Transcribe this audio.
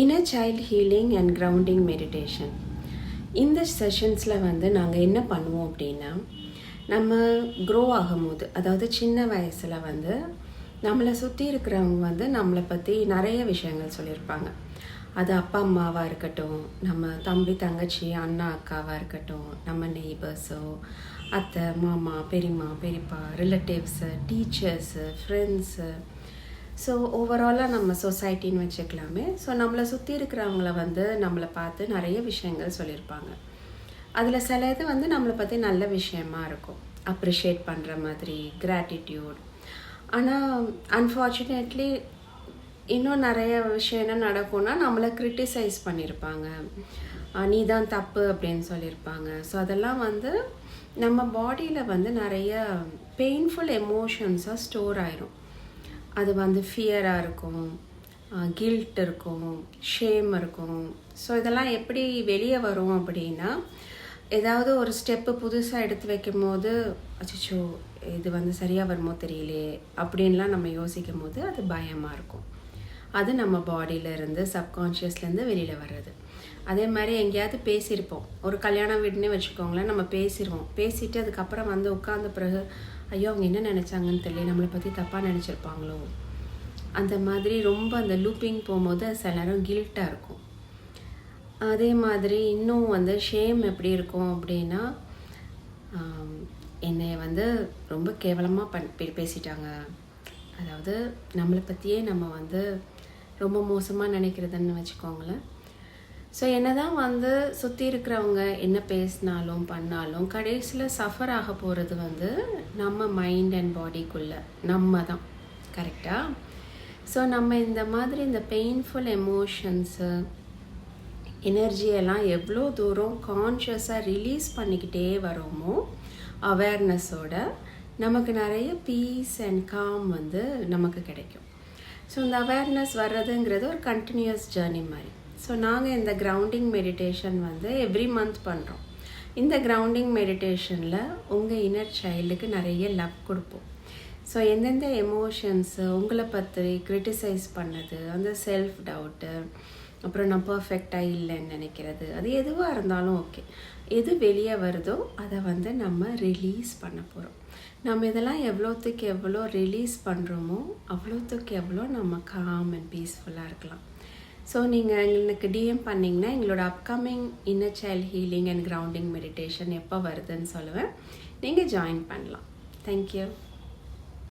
Inner child healing and grounding meditation. இந்த செஷன்ஸில் நாங்கள் என்ன பண்ணுவோம் அப்படின்னா, நம்ம க்ரோ ஆகும்போது, அதாவது சின்ன வயசில் நம்மளை சுற்றி இருக்கிறவங்க நம்மளை பற்றி நிறைய விஷயங்கள் சொல்லியிருப்பாங்க. அது அப்பா அம்மாவாக இருக்கட்டும், நம்ம தம்பி தங்கச்சி அண்ணா அக்காவாக இருக்கட்டும், நம்ம நெய்பர்ஸோ, அத்தை மாமா பெரியம்மா பெரியப்பா, ரிலேட்டிவ்ஸு, டீச்சர்ஸு, ஃப்ரெண்ட்ஸு, ஸோ ஓவராலாக நம்ம சொசைட்டின்னு வச்சுக்கலாமே. ஸோ நம்மளை சுற்றி இருக்கிறவங்கள நம்மளை பார்த்து நிறைய விஷயங்கள் சொல்லியிருப்பாங்க. அதில் சில இது நம்மளை பற்றி நல்ல விஷயமா இருக்கும், அப்ரிஷியேட் பண்ணுற மாதிரி, கிராட்டிடியூட். ஆனால் அன்ஃபார்ச்சுனேட்லி இன்னும் நிறைய விஷயம் என்ன நடக்கும்னா, நம்மளை கிரிட்டிசைஸ் பண்ணியிருப்பாங்க, நீ தான் தப்பு அப்படின்னு சொல்லியிருப்பாங்க. ஸோ அதெல்லாம் நம்ம பாடியில் நிறைய பெயின்ஃபுல் எமோஷன்ஸாக ஸ்டோர் ஆயிரும். அது ஃபியராக இருக்கும், கில்ட் இருக்கும், ஷேம் இருக்கும். ஸோ இதெல்லாம் எப்படி வெளியே வரும் அப்படின்னா, ஏதாவது ஒரு ஸ்டெப்பு புதுசாக எடுத்து வைக்கும் போது, அச்சோ இது சரியாக வருமோ தெரியலையே அப்படின்லாம் நம்ம யோசிக்கும் போது அது பயமாக இருக்கும். அது நம்ம பாடியிலேருந்து, சப்கான்ஷியஸ்லேருந்து வெளியில் வர்றது. அதே மாதிரி எங்கேயாவது பேசியிருப்போம், ஒரு கல்யாண வீடுன்னே வச்சுக்கோங்களேன், நம்ம பேசிட்டு அதுக்கப்புறம் உட்கார்ந்த பிறகு, ஐயோ அவங்க என்ன நினச்சாங்கன்னு தெரியல, நம்மளை பற்றி தப்பாக நினச்சிருப்பாங்களோ, அந்த மாதிரி ரொம்ப அந்த லூப்பிங் போகும்போது சில நேரம் கில்ட்டாக இருக்கும். அதே மாதிரி இன்னும் ஷேம் எப்படி இருக்கும் அப்படின்னா, என்னை ரொம்ப கேவலமாக பேசிட்டாங்க, அதாவது நம்மளை பற்றியே நம்ம ரொம்ப மோசமாக நினைக்கிறதுன்னு வச்சுக்கோங்களேன். ஸோ என்ன தான் சுற்றி இருக்கிறவங்க என்ன பேசினாலும் பண்ணாலும் கடைசியில் சஃபர் ஆக போகிறது நம்ம மைண்ட் அண்ட் பாடிக்குள்ளே நம்ம தான். கரெக்டாக? ஸோ நம்ம இந்த மாதிரி இந்த பெயின்ஃபுல் எமோஷன்ஸு, எனர்ஜியெல்லாம் எவ்வளோ தூரம் கான்ஷியஸாக ரிலீஸ் பண்ணிக்கிட்டே வரோமோ அவேர்னஸோட, நமக்கு நிறைய பீஸ் அண்ட் காம் நமக்கு கிடைக்கும். ஸோ இந்த அவேர்னஸ் வர்றதுங்கிறது ஒரு கண்டினியூஸ் ஜேர்னி மாதிரி. ஸோ நாங்கள் இந்த கிரவுண்டிங் மெடிடேஷன் எவ்ரி மந்த் பண்ணுறோம். இந்த கிரவுண்டிங் மெடிடேஷனில் உங்கள் இன்னர் சைல்டுக்கு நிறைய லவ் கொடுப்போம். ஸோ எந்தெந்த எமோஷன்ஸு உங்களை பற்றி கிரிட்டிசைஸ் பண்ணது, அந்த செல்ஃப் டவுட்டு, அப்புறம் நான் பர்ஃபெக்டாக இல்லைன்னு நினைக்கிறது, அது எதுவாக இருந்தாலும் ஓகே, எது வெளியே வருதோ அதை நம்ம ரிலீஸ் பண்ண போகிறோம். நம்ம இதெல்லாம் எவ்வளோத்துக்கு எவ்வளோ ரிலீஸ் பண்ணுறோமோ அவ்வளோத்துக்கு எவ்வளோ நம்ம காம் அண்ட் பீஸ்ஃபுல்லாக இருக்கலாம். ஸோ நீங்கள் எங்களுக்கு டிஎம் பண்ணிங்கன்னா எங்களோட upcoming inner child healing and grounding meditation எப்போ வருதுன்னு சொல்லுவேன், நீங்கள் ஜாயின் பண்ணலாம். தேங்க்யூ.